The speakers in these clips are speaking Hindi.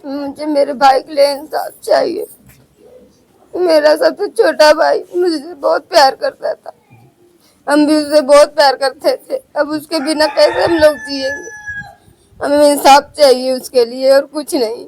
मुझे मेरे भाई के लिए इंसाफ चाहिए। मेरा सबसे छोटा भाई मुझसे बहुत प्यार करता था, हम भी उससे बहुत प्यार करते थे। अब उसके बिना कैसे हम लोग जिएंगे? हमें इंसाफ चाहिए उसके लिए और कुछ नहीं।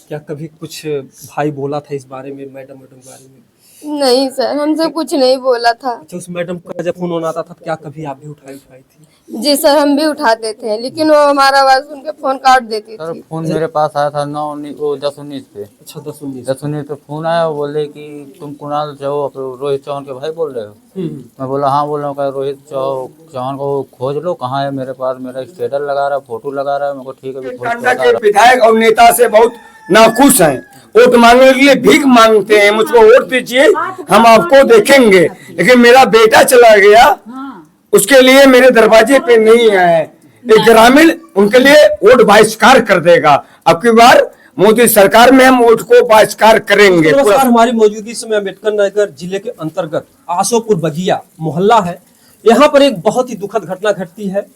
क्या कभी कुछ भाई बोला था इस बारे में, मैडम के बारे में? नहीं सर, हमसे कुछ नहीं बोला था। अच्छा, उस मैडम का जब फोन आता था क्या कभी आप भी उठाई थी? जी सर, हम भी उठाते थे, लेकिन वो हमारा आवाज सुन के फोन काट देती सर थी। फोन मेरे पास आया था 10-19 पे। अच्छा, 10-19 पे फोन आया, वो बोले कि तुम कुणाल रोहित चौहान के भाई बोल रहे हो? मैं बोला हाँ बोल रहा हूँ। रोहित चौहान को खोज लो, कहाँ है? मेरे पास मेरा स्टेटस लगा रहा है, फोटो लगा रहा है। मेरे को ठीक है। विधायक और नेता से बहुत नाखुश हैं, वोट मांगने के लिए भीख मांगते हैं, मुझको वोट दीजिए हम आपको देखेंगे। लेकिन मेरा बेटा चला गया, उसके लिए मेरे दरवाजे पे नहीं आए। एक ग्रामीण उनके लिए वोट बहिष्कार कर देगा। अब की बार मोदी सरकार में हम वोट को बहिष्कार करेंगे। हमारी मौजूदगी समय अम्बेडकर नगर जिले के अंतर्गत आसोपुर बगिया मोहल्ला है। यहाँ पर एक बहुत ही दुखद घटना घटती है।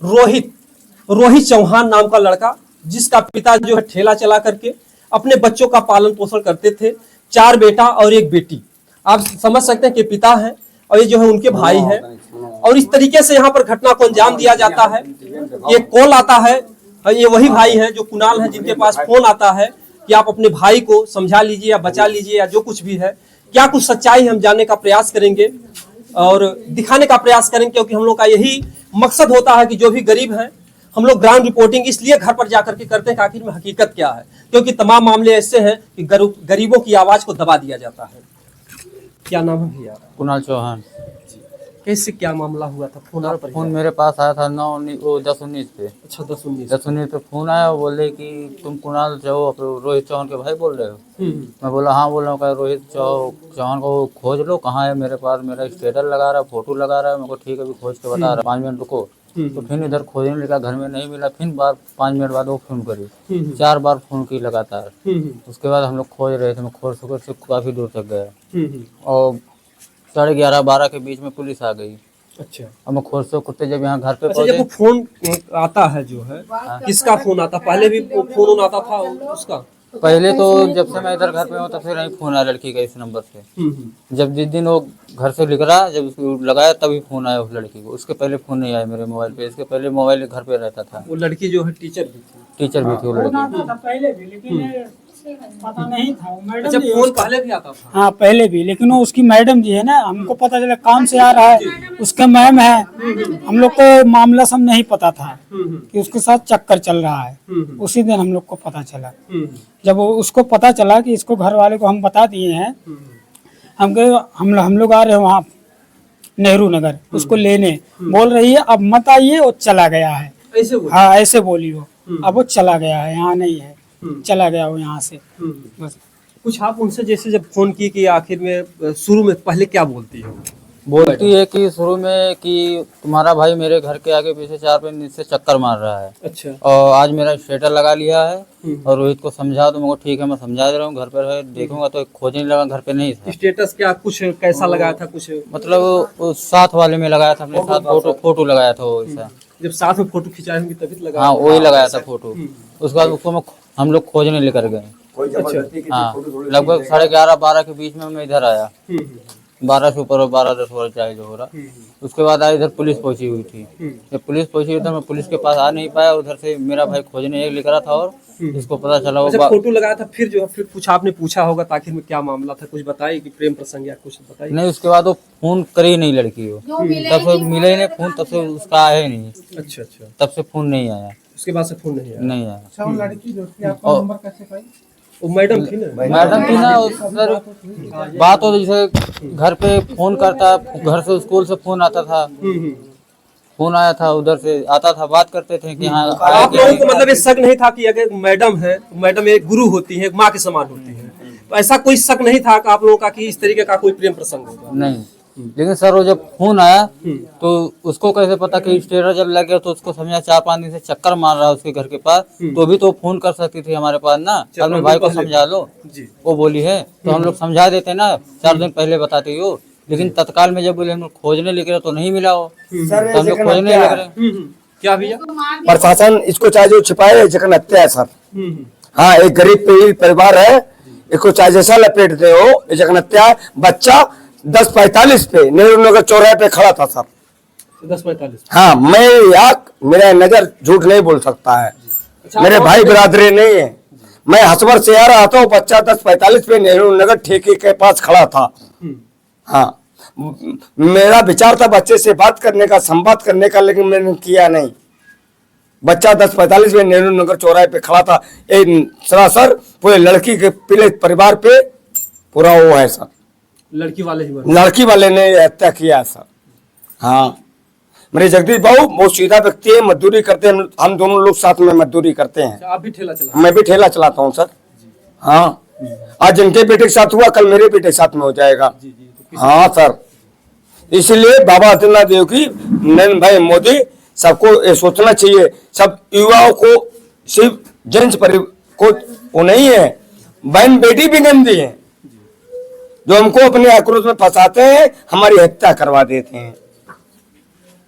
रोहित चौहान नाम का लड़का, जिसका पिता जो है ठेला चला करके अपने बच्चों का पालन पोषण करते थे। 4 बेटा और 1 बेटी। आप समझ सकते हैं कि पिता है और ये जो है उनके भाई है। और इस तरीके से यहाँ पर घटना को अंजाम दिया जाता है। ये कॉल आता है, ये वही भाई है जो कुणाल है, जिनके पास फोन आता है कि आप अपने भाई को समझा लीजिए या बचा लीजिए या जो कुछ भी है। क्या कुछ सच्चाई हम जानने का प्रयास करेंगे और दिखाने का प्रयास करेंगे, क्योंकि हम लोग का यही मकसद होता है कि जो भी गरीब हैं, हम लोग ग्राउंड रिपोर्टिंग इसलिए घर पर जाकर के करते हैं कि आखिर में हकीकत क्या है, क्योंकि तमाम मामले ऐसे हैं कि गरीबों की आवाज को दबा दिया जाता है। क्या नाम है भैया? कुणाल चौहान। कैसे क्या मामला हुआ था? फोन मेरे पास आया था 10-19 पे। अच्छा, 10-19 पे फोन आया, वो बोले कि तुम कुणाल रोहित चौहान के भाई बोल रहे हो? मैं बोला हाँ बोल रहा हूँ। रोहित चौहान को खोज लो, कहाँ है? मेरे पास मेरा स्टेटस लगा रहा है, फोटो लगा रहा है। मेरे को ठीक है, अभी खोज के बता रहा है, 5 मिनट रुको। तो फिर इधर खोजने लगा, घर में नहीं मिला। फिर 5 मिनट बाद वो फोन करी, 4 बार फोन की लगातार। उसके बाद हम लोग खोज रहे थे, मैं खोज से काफी दूर तक गया और 11:30-12 के बीच में पुलिस आ गई। अच्छा, अब मैं खोज से कुत्ते जब यहाँ घर पे अच्छा, जब वो फोन आता है जो है, किसका फोन आता? पहले भी फोन आता था उसका? पहले तो जब से मैं इधर घर पे हूँ तब से नहीं फोन आया लड़की का इस नंबर से। जब जिस दिन वो घर से निकला, जब उसको लगाया तभी फोन आया उस लड़की को। उसके पहले फोन नहीं आया मेरे मोबाइल पे। इसके पहले मोबाइल घर पे रहता था। वो लड़की जो है टीचर भी थी वो लड़की। पता नहीं था मैडम। अच्छा, फोन पहले भी आता था? हाँ पहले भी, लेकिन वो उसकी मैडम जी है ना, हमको पता चला काम से आ रहा है, उसके मैम है। हम लोग को मामला सब नहीं पता था कि उसके साथ चक्कर चल रहा है। उसी दिन हम लोग को पता चला। जब उसको पता चला कि इसको घर वाले को हम बता दिए हैं, हम लोग आ रहे हैं वहाँ नेहरू नगर उसको लेने। बोल रही है अब मत आइए, वो चला गया है। हाँ ऐसे बोली वो। अब वो चला गया है, यहाँ नहीं है, चला गया वो यहाँ से। बस कुछ आप उनसे जैसे जब फोन की कि आखिर में शुरू में पहले क्या बोलती है? बोलती है कि शुरू में कि तुम्हारा भाई मेरे घर के आगे पीछे 4 दिन से चक्कर मार रहा है। अच्छा। और आज मेरा स्टेटस लगा लिया है और रोहित को समझा दो। मैं ठीक है, मैं समझा दे रहा हूँ, घर पर है, देखूंगा। तो खोजने लगा, घर पे नहीं था। स्टेटस क्या कुछ कैसा लगाया था? कुछ मतलब साथ वाले में लगाया था, अपने साथ फोटो लगाया था वो ऐसा। जब साथ में फोटो खिंचाए होंगे तभी लगाया? हाँ वही लगाया था फोटो। उसके बाद उसको हम लोग खोजने लेकर गए। हाँ, लगभग 11:30-12 के बीच में मैं इधर आया। 12 से ऊपर 12-10 वर्ष चाहे जो हो रहा। उसके बाद इधर पुलिस पहुंची हुई थी। जब पुलिस पहुंची हुई तो मैं पुलिस के पास आ नहीं पाया। उधर से मेरा भाई खोजने एक लेकर था और इसको पता चला वो फोटो लगाया था। फिर जो है फिर कुछ आपने पूछा होगा ताकि में क्या मामला था, कुछ बताइए कि प्रेम प्रसंग या कुछ बताइए। नहीं, उसके बाद वो फोन करी नहीं लड़की वो। तब से मिले ही नहीं फोन, तब से उसका आया ही नहीं। अच्छा, तब से फोन नहीं आया। उसके बाद से फोन नहीं आया। लड़की जो थी आपका नंबर कैसे पाई? वो मैडम थी ना? मैडम थी ना। सर बात हो जैसे घर पे फोन करता, घर से स्कूल से फोन आता था। फोन आया था, उधर से आता था, बात करते थे कि हाँ। आप लोगों को मतलब ये शक नहीं था कि अगर मैडम है, मैडम एक गुरु होती है, माँ के समान होती है, तो ऐसा कोई शक नहीं था कि आप लोगों का कि इस तरीके का कोई प्रेम प्रसंग होगा? नहीं, लेकिन सर वो जब फोन आया तो उसको कैसे पता कि स्टेटस जब लग गया तो उसको समझा 4-5 दिन से चक्कर मार रहा है उसके घर के पास। तो भी तो फोन कर सकती थी हमारे पास ना, अपने भाई को समझा लो। वो बोली है तो हम लोग समझा देते ना, 4 दिन पहले बताते हो। लेकिन तत्काल में जब बोले हम लोग खोजने लेकर तो नहीं मिला वो, तो हम लोग खोजने लग रहे। क्या भैया? प्रशासन इसको चाहे जो छिपाए, जगन हत्या है सर। हाँ, एक गरीब परिवार है, इसको चाहे जैसा लपेटते हो, जगनत्या बच्चा 10:45 पे नेहरू नगर चौराहे पे खड़ा था सर। 10:45। हाँ, मेरा नजर झूठ नहीं बोल सकता है। मेरे भाई बिरादरी नहीं है। मैं हसबर से आ रहा था, बच्चा 10:45 पे नेहरू नगर ठेके के पास खड़ा था। हाँ, मेरा विचार था बच्चे से बात करने का, संवाद करने का, लेकिन मैंने किया नहीं। बच्चा 10:45 में नेहरू नगर चौराहे पे खड़ा था। सरासर पूरे लड़की के पीड़ित परिवार पे पूरा वो है सर, लड़की वाले ने हत्या किया है सर। हाँ, मेरे जगदीश बाबू बहुत सीधा व्यक्ति है, मजदूरी करते हैं, हम दोनों लोग साथ में मजदूरी करते हैं। आप भी ठेला चला? मैं भी ठेला चलाता हूँ सर। हाँ, आज जिनके बेटे के साथ हुआ, कल मेरे बेटे के साथ में हो जाएगा। हाँ सर, इसलिए बाबा आदित्यनाथ देव की, नरेंद्र भाई मोदी, सबको ये सोचना चाहिए, सब युवाओं को, सिर्फ जेंट्स को वो नहीं है, बहन बेटी भी गंदी है, जो हमको अपने आक्रोश में फंसाते हैं, हमारी हत्या करवा देते हैं।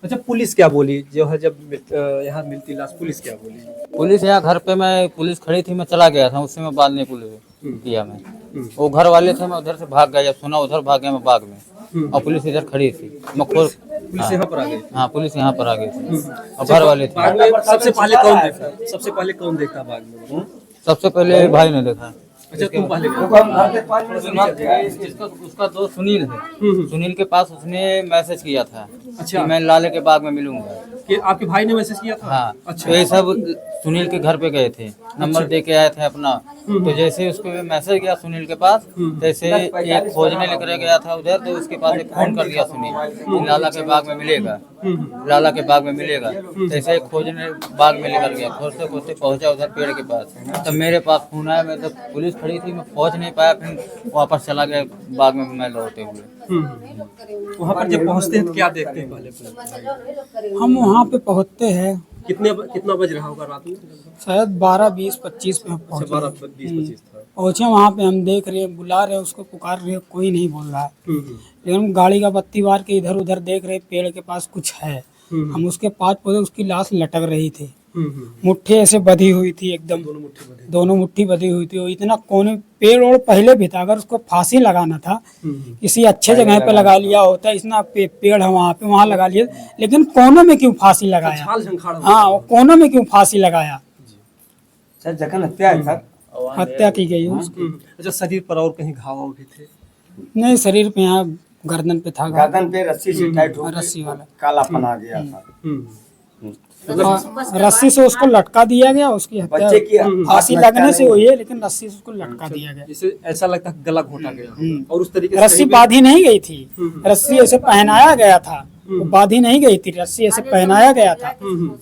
अच्छा, पुलिस क्या बोली जो है जब यहाँ मिलती लाश? पुलिस क्या बोली? पुलिस यहाँ घर पे, मैं पुलिस खड़ी थी, मैं चला गया था, उससे मैं बात नहीं पुलिस किया। मैं वो घर वाले थे, मैं उधर से भाग गया, जब सुना उधर भाग गया मैं बाग में, और पुलिस इधर खड़ी थी। मैं खुद पुलिस यहाँ पर आ गई? हाँ, पुलिस यहाँ पर आ गई थी और घर वाले थे। बाग में सबसे पहले कौन देखा? सबसे पहले कौन देखा बाग में? सबसे पहले भाई ने देखा। अच्छा, तुम पहले उसका दोस्त सुनील है, सुनील के पास उसने मैसेज किया था। अच्छा, कि मैं लाले के बाग में मिलूंगा। कि आपके भाई ने मैसेज किया था? हाँ। अच्छा, तो ये सब सुनील के घर पे गए थे, नंबर दे के आए थे अपना। तो जैसे उसको मैसेज गया सुनील के पास, जैसे एक खोजने लेकर गया था उधर, तो उसके पास एक फोन कर दिया सुनील कि लाला के बाग में मिलेगा, लाला के बाग में मिलेगा। जैसे खोजने बाग में लेकर गया, खोजते खोजते पहुंचा उधर पेड़ के पास, तब मेरे पास फोन आया। मैं तब पुलिस खड़ी थी, मैं पहुंच नहीं पाया, फिर वापस चला गया बाग में मैं लौटते हुए। वहाँ पर जब पहुँचते हैं तो क्या देखते हैं पहले? हम वहाँ पे पहुँचते हैं, कितना बज रहा होगा रात में? शायद 12:20-25 पे पहुँचे। 12-20-25 था। पहुँचे वहाँ पे, हम देख रहे हैं, बुला रहे हैं उसको, पुकार रहे हैं, कोई नहीं बोल रहा है। लेकिन गाड़ी का बत्ती बार के इधर उधर देख रहे, पेड़ के पास कुछ है। हम उसके पास पहुंचे, उसकी लाश लटक रही थी, मुट्ठी ऐसे बधी हुई थी एकदम, दोनों मुट्ठी बधी हुई थी। और इतना कोने पेड़ और पहले भी था, अगर उसको फांसी लगाना था किसी अच्छे जगह पे लगा लिया होता, इतना पेड़ है वहाँ पे, वहाँ लगा लिया, लेकिन कोनों में क्यों फांसी लगाया? हाँ, कोनों में क्यों फांसी लगाया? सर, जखन हत्या है सर, हत्या की गई है उसकी। अच्छा, शरीर पर और कहीं घाव भी थे? नहीं, शरीर पे, यहाँ गर्दन पे था, गर्दन पे रस्सी से टाइट हो, रस्सी वाला कालापन आ गया था। रस्सी से उसको लटका दिया गया, उसकी हत्या बच्चे की फांसी लगने से हुई है, लेकिन रस्सी से उसको लटका दिया गया। जैसे ऐसा लगता है गला घोटा गया, और उस तरीके से रस्सी बांधी नहीं गई थी, रस्सी ऐसे पहनाया गया था, वो बांधी नहीं गई थी, रस्सी ऐसे पहनाया गया था,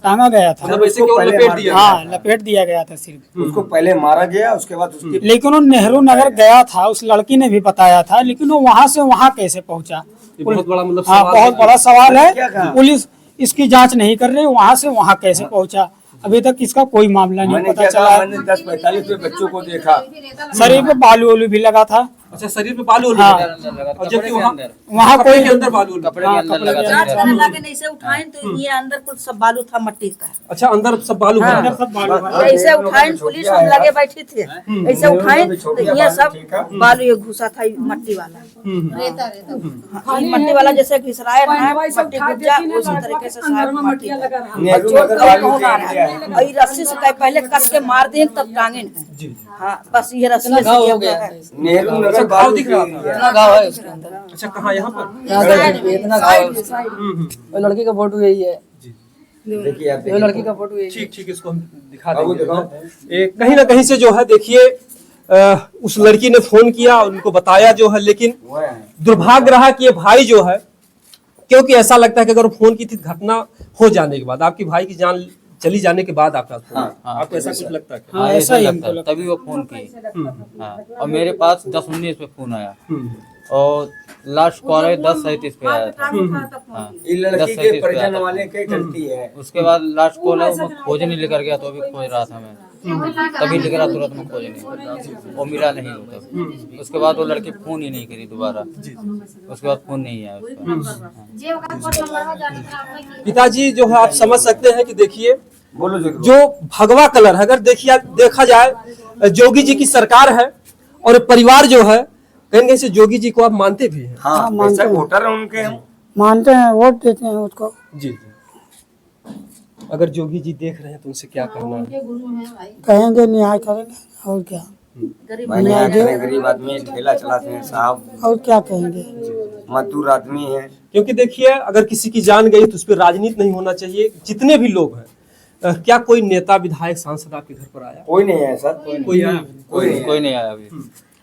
टांगा गया था। मतलब ऐसे केवल लपेट दिया? हाँ, लपेट दिया गया था सिर्फ। उसको पहले मारा गया, उसके बाद उसकी, लेकिन वो नेहरू नगर गया था, उस लड़की ने भी बताया था, लेकिन वो वहाँ से वहाँ कैसे पहुँचा? बहुत बड़ा मतलब हाँ, सवाल बहुत है। बड़ा सवाल है। क्या कहा? पुलिस इसकी जांच नहीं कर रही, वहाँ से वहाँ कैसे पहुँचा, अभी तक इसका कोई मामला नहीं मैंने पता क्या चला कहा, है। मैंने 10:45 पे बच्चों को देखा। शरीर पे बालू वालू भी लगा था। अच्छा, शरीर पे बालू हाँ। और जबकि वहाँ कपड़े कोई के अंदर बालू कपड़े के अंदर लगा था। जांच वाले लाके नहीं से उठाएं तो ये अंदर कुछ सब बालू था मट्टी का। अच्छा, अंदर सब बालू है? अंदर सब बालू भरा। ऐसे उठाएं, पुलिस हम लगे बैठी थे, ऐसे उठाएं तो ये सब बालू ये घुसा था, मट्टी वाला। हाँ, ये मट्टी वाला जैसे घिसराया था, मट्टी घुस जा, उसी तरीके से सारा मट्टी नेहरू चोट नगर कहीं बालू पहुंच आ के रहा एरिया है। और ये रस्सी से कहीं पहले कस के मार दें तब टांगे हैं। हाँ, बस ये रस्सी से घाव हो गया है। नेहरू नगर घाव बालू दिख के रहा एरिया। इतना घाव है उसके अंदर, अच्छा, कहाँ? यहाँ पर? इतना घाव है उसके। वो लड़की का फोटो यही है, देखिए आप, वो लड़की का फोटो यही है। ठीक, इसको हम दिखा देंगे। कहीं ना कहीं से जो है देखिए, उस लड़की ने फोन किया, उनको बताया जो है, लेकिन दुर्भाग्य रहा कि ये भाई जो है, क्योंकि ऐसा लगता है कि अगर वो फोन की थी घटना हो जाने के बाद, आपकी भाई की जान चली जाने के बाद आपका फोन, आपको ऐसा कुछ लगता है? हाँ, ऐसा ही हमको लगता है, लगता तभी वो फोन की। हाँ, और मेरे पास 10:19 पे फोन आया, और लास्ट कॉल है 10:37 पे आया था। हाँ, ये लड़की के परिजन वाले के गलती है। उसके बाद लास्ट कॉल है, वो खोजने लेकर गया, तो अभी खोज रहा था मैं, तभी लिख रहा तुरंत में खोजने, वो मिला नहीं वो तब। उसके बाद वो लड़की फोन ही नहीं करी दोबारा, उसके बाद फोन नहीं आया उसका। पिताजी जो है, आप समझ सकते हैं कि देखिए, बोलो जो भगवा कलर है, अगर देखा जाए जोगी जी की सरकार है और परिवार जो है कहेंगे से जोगी जी को आप मानते भी हैं? हाँ, मानते हैं। वोटर है उनके हम। मानते हैं, वोट देते हैं उसको। जी। अगर जोगी जी देख रहे हैं तो उनसे क्या कहना है? कहेंगे न्याय करेंगे और क्या, गरीब आदमी ठेला चलाते हैं साहब, और क्या कहेंगे। मजदूर आदमी है। क्योंकि देखिए अगर किसी की जान गई तो उस पर राजनीति नहीं होना चाहिए। जितने भी लोग हैं क्या कोई नेता विधायक सांसद आपके घर पर आया? कोई नहीं है सर, कोई आया? कोई नहीं आया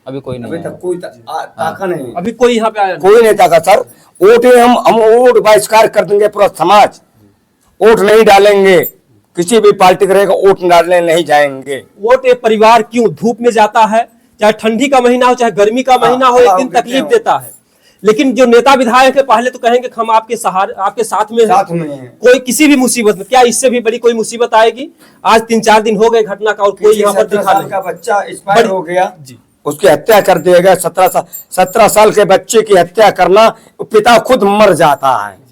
अभी कोई नहीं अभी आया। तक कोई ताका नहीं, अभी कोई यहाँ पे आया नहीं? कोई नहीं ताका सर। वोट हम वोट बहिष्कार कर देंगे, पूरा समाज वोट नहीं डालेंगे, किसी भी पार्टी का रहेगा वोट डालने नहीं जाएंगे। वोट एक परिवार क्यों धूप में जाता है, चाहे ठंडी का महीना हो चाहे गर्मी का महीना हो, एक दिन तकलीफ देता है। लेकिन जो नेता विधायक है पहले तो कहेंगे हम आपके सहारे आपके साथ में हैं। कोई किसी भी मुसीबत में, क्या इससे भी बड़ी कोई मुसीबत आएगी? आज 3-4 दिन हो गए घटना का और कोई यहाँ पर दिखा नहीं। का बच्चा एक्सपायर हो गया जी, उसकी हत्या कर दिया गया। 17 साल के बच्चे की हत्या करना, पिता खुद मर जाता है।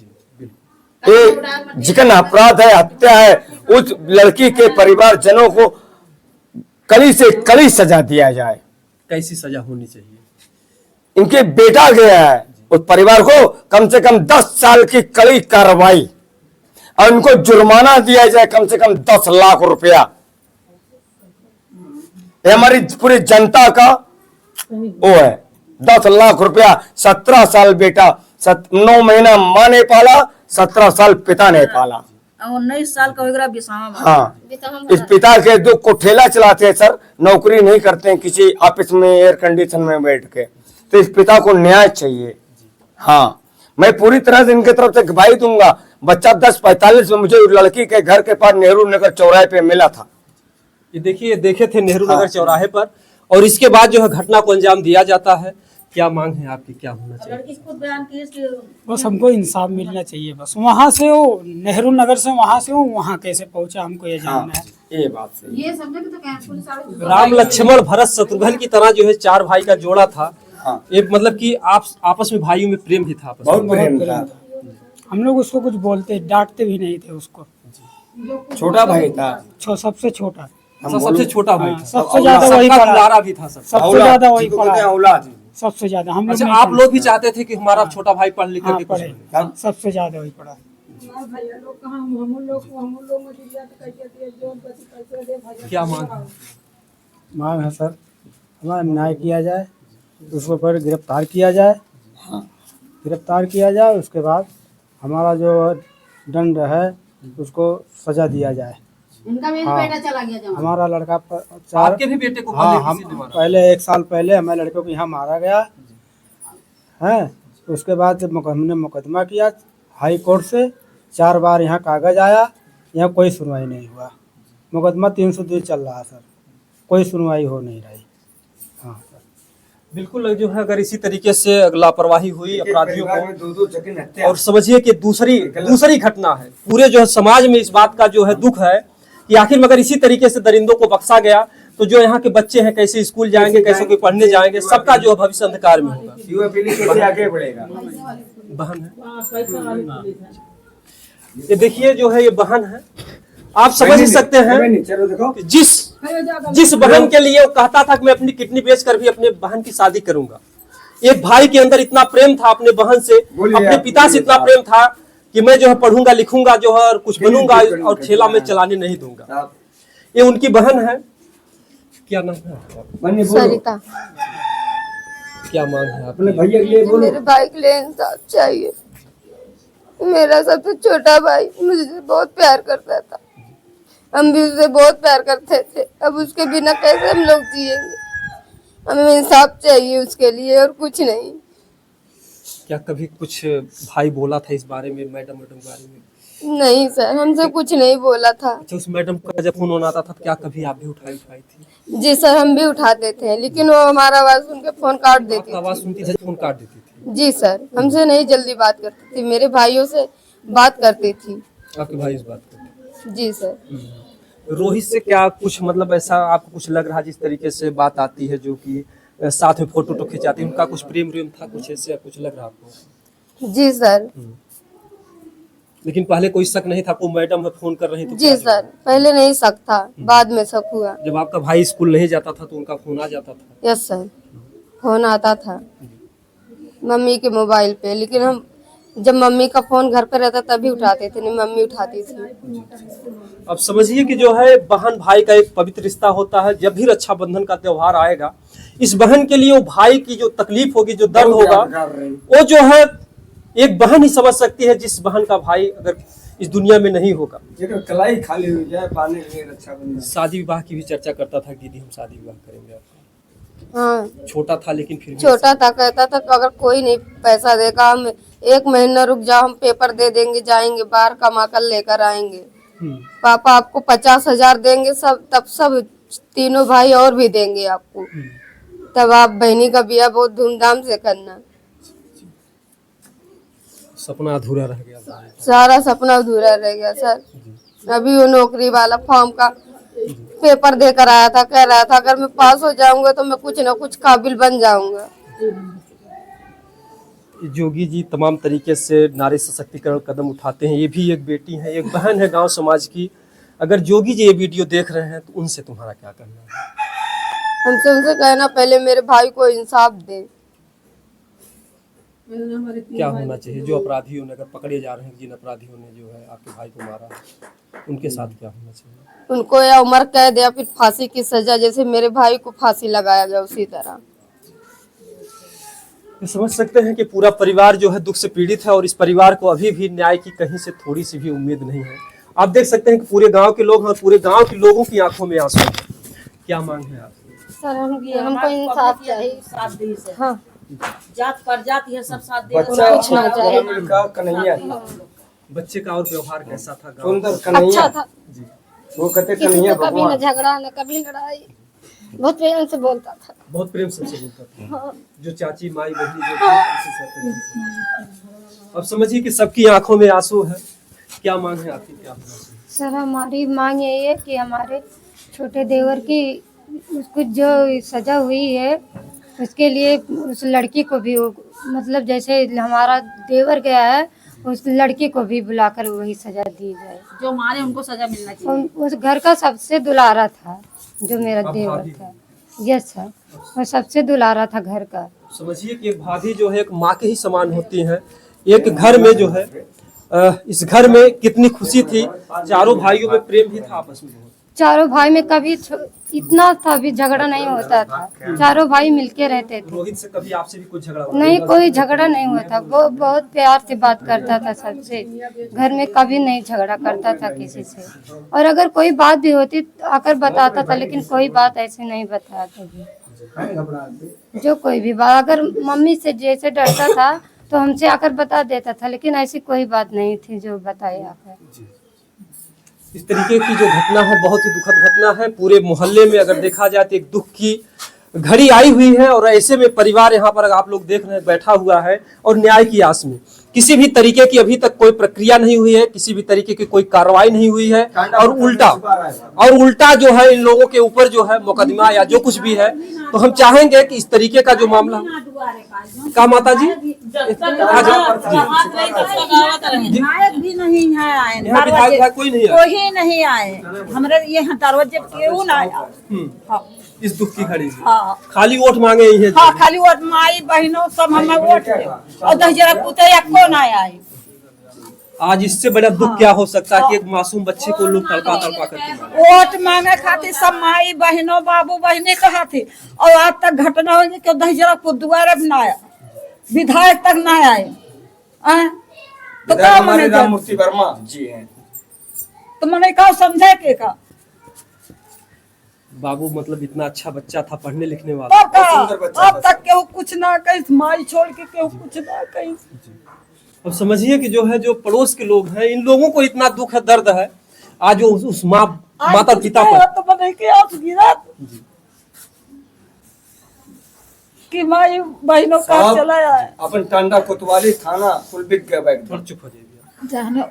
ये जिकन अपराध है, हत्या है। उस लड़की के परिवार जनों को कड़ी से कड़ी सजा दिया जाए। कैसी सजा होनी चाहिए? इनके बेटा गया है, उस परिवार को कम से कम 10 साल की कड़ी कार्रवाई और इनको जुर्माना दिया जाए कम से कम 10 लाख रुपया। ये हमारी पूरी जनता का वो है, 10 लाख रुपया। 17 साल बेटा, 9 महीना माँ ने पाला, 17 साल पिता ने पाला। 19 साल का होगा बिसावा। हाँ, इस पिता के दुख को ठेला चलाते हैं सर, नौकरी नहीं करते हैं किसी ऑफिस में एयर कंडीशन में बैठ के। तो इस पिता को न्याय चाहिए। हाँ, मैं पूरी तरह से इनके तरफ से गवाही दूंगा। बच्चा 10:45 में मुझे लड़की के घर के पास नेहरू नगर चौराहे पे मिला था। ये देखिए, देखे थे नेहरू नगर चौराहे पर, और इसके बाद जो है घटना को अंजाम दिया जाता है। क्या मांग है आपकी, क्या होना चाहिए? लड़की खुद बयान की है बस हमको इंसाफ मिलना चाहिए। बस वहाँ से वो नेहरू नगर से वहाँ से वो वहाँ कैसे पहुँचा हमको ये जानना है। ये बात सही। ये समझे तो क्या राम लक्ष्मण भरत शत्रुघ्न की तरह जो है 4 भाई का जोड़ा था। हाँ। एक मतलब कि आप आपस में भाइयों में प्रेम भी था आपस में। बहुत प्रेम था। हम लोग उसको कुछ बोलते डांटते भी नहीं थे उसको। छोटा भाई था, सबसे छोटा, सबसे छोटा भाई हाँ, था। सबसे ज्यादा वही सबका पढ़ा। दुलारा भी था सबसे। सबसे ज्यादा वही जिसको कहते हैं पढ़ा, औलाद। सबसे ज्यादा। हम लोग अच्छा, नहीं आप पढ़े। लोग भी चाहते थे कि हमारा छोटा भाई पढ़ लिख हाँ, करके कुछ पढ़े, बने। सबसे ज्यादा वही पढ़ा। क्या मांग है? मांग है सर, हमारा न्याय किया जाए, उसको पर गिरफ्तार किया जाए। गिरफ्तार किया जाए, उसके बाद हमारा जो दंड है उसको सजा दिया जाए। उनका भी हाँ। बेटा चला गया जमा। हमारा लड़का 4 आपके भी बेटे को हाँ, पहले हम किसी ने मारा? पहले 1 साल पहले हमारे लड़के को यहाँ मारा गया है। उसके बाद जब हमने मुकदमा किया हाई कोर्ट से, 4 बार यहाँ कागज आया, यहाँ कोई सुनवाई नहीं हुआ। मुकदमा 302 चल रहा सर, कोई सुनवाई हो नहीं रही। हाँ सर, बिल्कुल जो है अगर इसी तरीके से लापरवाही हुई अपराधियों को, 2-2 जगह हत्या। और समझिए कि दूसरी घटना है। पूरे जो है समाज में इस बात का जो है दुख है कि आखिर मगर इसी तरीके से दरिंदों को बख्शा गया तो जो यहाँ के बच्चे हैं कैसे स्कूल जाएंगे, कैसे कोई पढ़ने जाएंगे, सबका जो है भविष्य अंधकार में होगा। युवा पीढ़ी कैसे आगे बढ़ेगा? बहन है, ये देखिए जो है ये बहन है। आप समझ ही सकते हैं चलो देखो, कि जिस बहन के लिए वो कहता था कि मैं अपनी किडनी बेच कर भी अपने बहन की शादी करूंगा। एक भाई के अंदर इतना प्रेम था अपने बहन से, अपने पिता से इतना प्रेम था कि मैं जो है पढ़ूंगा लिखूंगा जो है और कुछ बनूंगा और ठेला में चलाने नहीं दूंगा। ये उनकी बहन है। क्या नाम है आपका? सरिता। क्या मांग है अपने आपकी? भैया के लिए बोलो। मेरे भाई के लिए इंसाफ चाहिए। मेरा सबसे छोटा भाई मुझसे बहुत प्यार करता था, हम भी उससे बहुत प्यार करते थे। अब उसके बिना कैसे हम लोग जिएंगे? हमें इंसाफ चाहिए उसके लिए और कुछ नहीं। क्या कभी कुछ भाई बोला था इस बारे में, मैडम के बारे में? नहीं सर, हमसे कुछ नहीं बोला था। अच्छा, उस मैडम का जब फोन आता था क्या कभी आप भी उठाई थी? जी सर, हम भी उठाते थे, लेकिन वो हमारा आवाज सुन के फोन काट देती आपका आवाज सुनती थी, फोन काट देती थी? जी सर, हमसे नहीं जल्दी बात करती थी, मेरे भाइयों से बात करती थी। आपके भाई इस बात करते? जी सर। रोहित से क्या कुछ मतलब ऐसा आपको कुछ लग रहा जिस तरीके से बात आती है, जो कि साथ में फोटो तो खिंचाती है, उनका कुछ प्रेम था, कुछ ऐसे कुछ लग रहा आपको? जी सर। लेकिन पहले कोई शक नहीं था, को मैडम है फोन कर रही तो जी सर, पहले नहीं शक था, बाद में शक हुआ। जब आपका भाई स्कूल नहीं जाता था तो उनका फोन आ जाता था? यस सर, फोन आता था मम्मी के मोबाइल पे, लेकिन हम जब मम्मी का फोन घर पे रहता तभी उठाते थे, नहीं मम्मी उठाती थी। अब समझिए कि जो है बहन भाई का एक पवित्र रिश्ता होता है। जब भी रक्षाबंधन का त्योहार आएगा, इस बहन के लिए वो भाई की जो तकलीफ होगी, जो दर्द होगा, वो जो है एक बहन ही समझ सकती है, जिस बहन का भाई अगर इस दुनिया में नहीं होगा। कलाई खाली हो जाए पाने के लिए रक्षाबंधन। शादी विवाह की भी चर्चा करता था, दीदी हम शादी विवाह करेंगे आपका। हाँ, छोटा था लेकिन फिर भी छोटा था, कहता था कि अगर कोई नहीं पैसा देगा, हम 1 महीना रुक जाओ, हम पेपर दे देंगे, जाएंगे बाहर कमा कर लेकर आएंगे। पापा आपको 50,000 देंगे, सब तब सब तीनों भाई और भी देंगे आपको, तब आप बहनी का ब्याह बहुत धूमधाम से करना। सपना अधूरा रह गया था। सारा सपना अधूरा रह गया सर। अभी वो नौकरी वाला फॉर्म का पेपर देकर आया था, कह रहा था अगर मैं पास हो जाऊंगा तो मैं कुछ ना कुछ काबिल बन जाऊंगा। जोगी जी तमाम तरीके से नारी सशक्तिकरण कदम उठाते हैं। ये भी एक बेटी है, एक बहन है गांव समाज की। अगर जोगी जी ये वीडियो देख रहे हैं तो उनसे तुम्हारा क्या कहना है? हमसे उनसे कहना, पहले मेरे भाई को इंसाफ दे। क्या होना चाहिए? जो अपराधियों ने अगर पकड़े जा रहे हैं, जिन अपराधियों ने जो है आपके भाई को मारा, उनके साथ क्या होना चाहिए? उनको या उम्र कैद या फिर फांसी की सजा, जैसे मेरे भाई को फांसी लगाया गया उसी तरह। तो समझ सकते हैं कि पूरा परिवार जो है दुख से पीड़ित है और इस परिवार को अभी भी न्याय की कहीं से थोड़ी सी भी उम्मीद नहीं है। आप देख सकते हैं कि पूरे गांव के लोग हैं, पूरे गांव के लोगों की आंखों में आंसू हैं। क्या मांग है आप? सर हमको इंसाफ चाहिए। हाँ, जात पर जात ये सब साथ दे बच्चा पूछना चाहिए। का कन्हैया बच्चे का और व्यवहार कैसा था गाँव? सुंदर अच्छा कन्हैया, था, वो कहते किसी कन्हैया से कभी न भगवान। झगड़ा न कभी लड़ाई, बहुत प्रेम से बोलता था। बहुत प्रेम से बोलता था। हाँ। जो चाची माई बहनी जो थी, उसी से प्रेम। अब समझिए कि सबकी आंखों में आंसू है। क्या मांग है आपकी? क्या होना चाहिए? सर हमारी मांग यही है कि हमारे छोटे देवर की उसको जो सजा हुई है उसके लिए उस लड़की को भी मतलब जैसे हमारा देवर गया है उस लड़की को भी बुलाकर वही सजा दी जाए। जो मारे उनको सजा मिलना चाहिए। उस घर का सबसे दुलारा था जो मेरा देवर था। यस सर, वो सबसे दुलारा था घर का। समझिए कि एक भाभी जो है एक माँ के ही समान होती है। एक घर में जो है इस घर में कितनी खुशी थी, चारों भाइयों में प्रेम भी था आपस में। चारों भाई में कभी इतना था भी झगड़ा नहीं होता था, चारों भाई मिलके रहते थे। रोहित से कभी आपसे भी कुछ झगड़ा हुआ? नहीं, कोई झगड़ा नहीं हुआ था। वो बहुत प्यार से बात करता था सबसे, घर में कभी नहीं झगड़ा करता था किसी से। और अगर कोई बात भी होती आकर बताता था, लेकिन कोई बात ऐसे नहीं बताया कभी। जो कोई भी बात अगर मम्मी से जैसे डरता था तो हमसे आकर बता देता था, लेकिन ऐसी कोई बात नहीं थी जो बताए आकर। इस तरीके की जो घटना है बहुत ही दुखद घटना है। पूरे मोहल्ले में अगर देखा जाए तो एक दुख की घड़ी आई हुई है और ऐसे में परिवार यहाँ पर आप लोग देख रहे हैं बैठा हुआ है और न्याय की आस में। किसी भी तरीके की अभी तक कोई प्रक्रिया नहीं हुई है, किसी भी तरीके की कोई कार्रवाई नहीं हुई है और उल्टा जो है इन लोगों के ऊपर जो है मुकदमा या जो कुछ भी है। तो हम चाहेंगे कि इस तरीके का जो मामला का माता जी विधायक भी नहीं है आए, यहाँ विधायक कोई नहीं है, कोई नहीं आए हमारे ये दरवाजे क्यों ना आया। हाँ। इस दुख की घड़ी में हाँ। खाली वोट मांगे ही है। हाँ, खाली वोट माई बहनों सब हमें वोट दे और 10 पुते को ना आए। आज इससे बड़ा दुख क्या हो सकता है कि एक मासूम बच्चे को लोग तड़पा करके मारे। वोट मांगे खातिर सब माई बहनों बाबू बहने कहा थे और आज तक घटना हो कि 10 को दुआरे भी ना आया, विधायक तक ना आए। तो क्या हमारे राममूर्ति वर्मा जी हैं। तो मैंने कहा समझे के का बाबू मतलब इतना अच्छा बच्चा था, पढ़ने लिखने वाला। अब तक केहू कुछ ना कहीं, माई छोड़ के केहू कुछ ना कहीं। अब समझिए कि जो है जो पड़ोस के लोग हैं, इन लोगों को इतना दुख है, दर्द है आज उस माता पिता पर तो मैंने क्या गिरा कि माई बहनों का चला है। अपन टांडा कोतवाली थाना कुल बिक गया बैग। चुप हो जाइए। जानो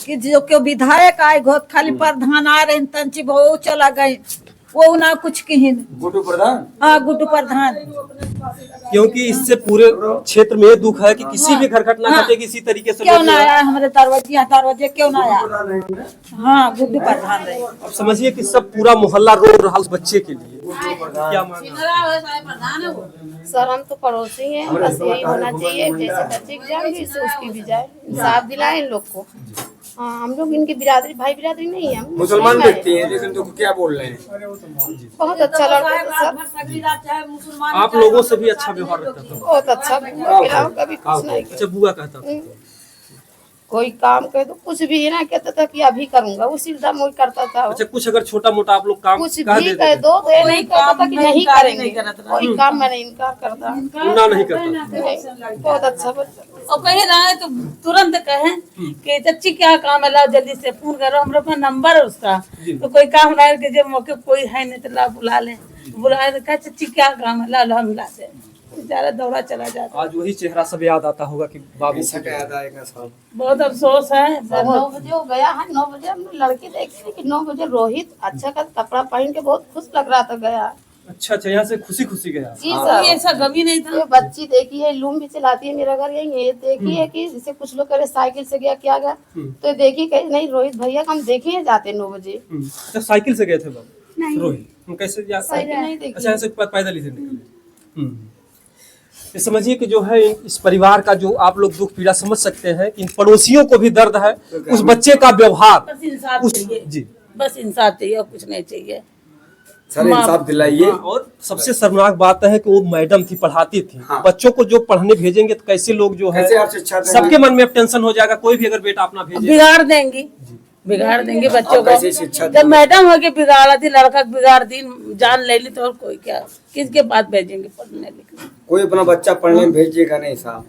कि जो क्यों विधायक आए घोत खाली प्रधान आ रहे तंची वो चला गए, वो ना कुछ कहीं। गुड्डू प्रधान। हाँ, गुड्डू प्रधान क्योंकि इससे पूरे क्षेत्र में ये दुख है कि किसी भी घर घटना घटे किसी तरीके से क्यों ना आया हमारे दरवाजे क्यों ना आया? हाँ गुड्डू प्रधान रहे। अब समझिए कि सब पूरा मोहल्ला रो रहा उस बच्चे के लिए, क्या मांग? सर हम तो पड़ोसी हैं, बस यही होना चाहिए जैसे बच्चे की जाएंगे इससे उसकी भी जाए, इंसाफ दिलाए इन लोग को। हाँ हम लोग इनकी बिरादरी भाई बिरादरी नहीं है, हम मुसलमान व्यक्ति हैं, लेकिन तुम क्या बोल रहे हैं? बहुत अच्छा लड़का था सर, आप लोगों से भी अच्छा व्यवहार रखता था? बहुत अच्छा व्यवहार, कभी कुछ नहीं किया। अच्छा बुआ कहता था? कोई काम कह दो कुछ भी ना कहता था कि अभी करूंगा, उसी दम वही करता था। अच्छा कुछ अगर छोटा मोटा आप लोग काम कुछ कह भी देते कह थे? दो तो ये नहीं कहता था कि नहीं करेंगे, कोई काम मैंने इनकार करता ना नहीं करता था। नहीं, बहुत अच्छा बच्चा। और कहे रहा है तो तुरंत कहे कि चाची क्या काम है, लाओ जल्दी से फोन करो, हम लोग का नंबर है उसका, तो कोई काम रहा है कि जब मौके कोई है नहीं तो ला बुला ले, बुलाए तो कहे चाची क्या काम है, ला हम ला दे, बेचारा दौड़ा चला जाता। आज वही चेहरा सब याद आता होगा कि बाबू याद आएगा सब। बहुत अफसोस है। 9 बजे वो गया है, 9 बजे हमने लड़की देखी कि 9 बजे रोहित अच्छा का कपड़ा पहन के बहुत खुश लग रहा था गया। अच्छा यहाँ से खुशी खुशी गया? जी सर, ऐसा कभी नहीं था। ये बच्ची देखी है, लूम भी चलाती है, मेरा घर यही है, ये देखी है कि जैसे कुछ लोग करे साइकिल से गया क्या गया, तो देखी कहीं नहीं रोहित भैया हम देखे हैं जाते 9 बजे। अच्छा साइकिल से गए थे बाबू रोहित? हम कैसे साइकिल नहीं देखी। अच्छा यहाँ से पैदल ही से निकले? ये समझिए कि जो है इस परिवार का जो आप लोग दुख पीड़ा समझ सकते हैं, इन पड़ोसियों को भी दर्द है, उस बच्चे का व्यवहार, बस इंसाफ उस चाहिए, जी बस इंसाफ चाहिए और कुछ नहीं चाहिए। सर इंसाफ दिलाइए। और सबसे शर्मनाक बात है कि वो मैडम थी, पढ़ाती थी। बच्चों को जो पढ़ने भेजेंगे तो कैसे लोग जो है, कैसे आप शिक्षा देंगे? सबके मन में अब टेंशन हो जाएगा, कोई भी अगर बेटा अपना भेजे बिगाड़ देंगे, बिगाड़ देंगे बच्चों आप कैसे शिक्षा को। जब मैडम होके बिगाड़ा थी, लड़का बिगाड़ दी, जान ले ली, तो और कोई क्या, किसके पास भेजेंगे पढ़ने लिखने? कोई अपना बच्चा पढ़ने भेजिएगा नहीं साहब।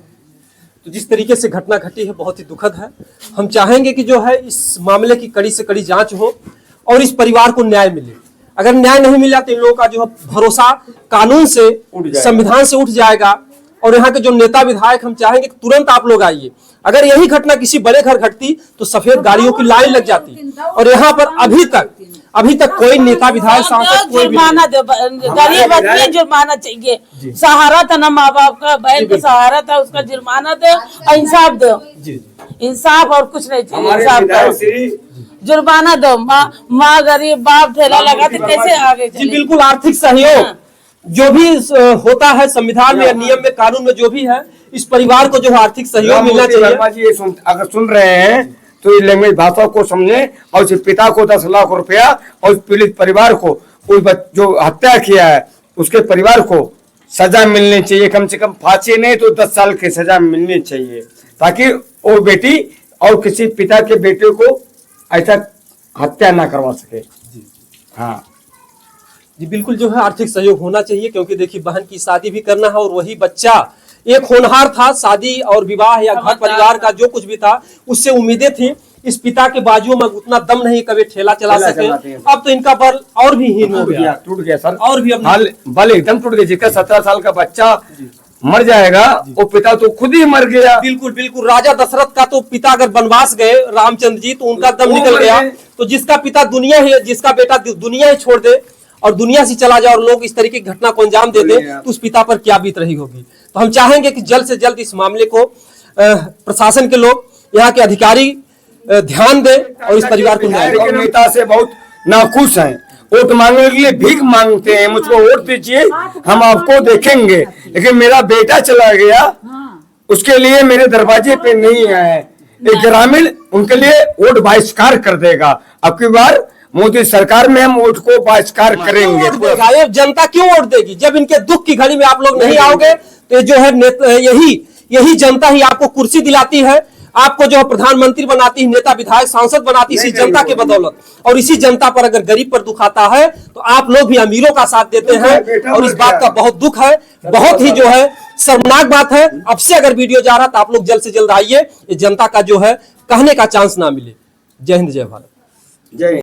तो जिस तरीके से घटना घटी है बहुत ही दुखद है। हम चाहेंगे कि जो है इस मामले की कड़ी से कड़ी जांच हो और इस परिवार को न्याय मिले। अगर न्याय नहीं मिला तो इन लोगों का जो है भरोसा कानून से, संविधान से उठ जाएगा। और यहाँ के जो नेता विधायक, हम चाहेंगे कि तुरंत आप लोग आइए। अगर यही घटना किसी बड़े घर घटती तो सफेद गाड़ियों की लाइन लग जाती, और यहाँ पर अभी तक कोई नेता विधायक सांसद कोई भी जुर्माना दो, गरीब आदमी जुर्माना चाहिए। सहारा था ना माँ बाप का, बहन का सहारा था, उसका जुर्माना दो और इंसाफ दो। इंसाफ और कुछ नहीं चाहिए, इंसाफ दो, जुर्माना दो। माँ गरीब, बाप ठेला लगा तो कैसे आगे जी चले? बिल्कुल, आर्थिक सहयोग जो भी होता है संविधान में या नियम में, कानून में जो भी है, इस परिवार को जो है आर्थिक सहयोग मिलना चाहिए। वर्मा जी अगर सुन रहे हैं तो ये लैंग्वेज भाषा को समझे, और उस पिता को 10 लाख रुपया और उस पीड़ित परिवार को, उस जो हत्या किया है उसके परिवार को सजा मिलनी चाहिए। कम से कम फांसी नहीं तो 10 साल की सजा मिलनी चाहिए, ताकि वो बेटी और किसी पिता के बेटे को ऐसा हत्या ना करवा सके। हाँ जी बिल्कुल, जो है आर्थिक सहयोग होना चाहिए, क्योंकि देखिए बहन की शादी भी करना है और वही बच्चा एक होनहार था। शादी और विवाह या घर परिवार का जो कुछ भी था उससे उम्मीदें थी। इस पिता के बाजुओं में उतना दम नहीं कभी ठेला चला सके। अब तो इनका बल और भी हीन हो गया, टूट गया सर, और भी बल एकदम टूट गया। जिसका 17 साल का बच्चा मर जाएगा, वो पिता तो खुद ही मर गया। बिल्कुल बिल्कुल, राजा दशरथ का तो पिता अगर वनवास गए रामचंद्र जी, तो उनका दम निकल गया। तो जिसका पिता दुनिया ही, जिसका बेटा दुनिया ही छोड़ दे और दुनिया से चला जाए और लोग इस तरीके की घटना को अंजाम दे दे, तो उस पिता पर क्या बीत रही होगी। तो हम चाहेंगे कि जल्द से जल्द इस मामले को प्रशासन के लोग, यहाँ के अधिकारी ध्यान दें और इस परिवार को न्याय दें। नेता से बहुत नाखुश हैं, वोट मांगने के लिए भीख मांगते हैं, मुझको वोट दीजिए हम आपको देखेंगे, लेकिन मेरा बेटा चला गया, उसके लिए मेरे दरवाजे पे नहीं आए। एक ग्रामीण उनके लिए वोट बहिष्कार कर देगा। अब की बार मोदी सरकार में हम वोट को बहिष्कार करेंगे। ये जनता क्यों वोट देगी? जब इनके दुख की घड़ी में आप लोग नहीं आओगे तो जो है यही जनता ही आपको कुर्सी दिलाती है, आपको जो है प्रधानमंत्री बनाती है, नेता विधायक सांसद बनाती है, इसी जनता के बदौलत। और इसी जनता पर अगर गरीब पर दुख आता है तो आप लोग भी अमीरों का साथ देते हैं, और इस बात का बहुत दुख है, बहुत ही जो है शर्मनाक बात है। अब से अगर वीडियो जा रहा तो आप लोग जल्द से जल्द आइए, ये जनता का जो है कहने का चांस ना मिले। जय हिंद, जय भारत, जय।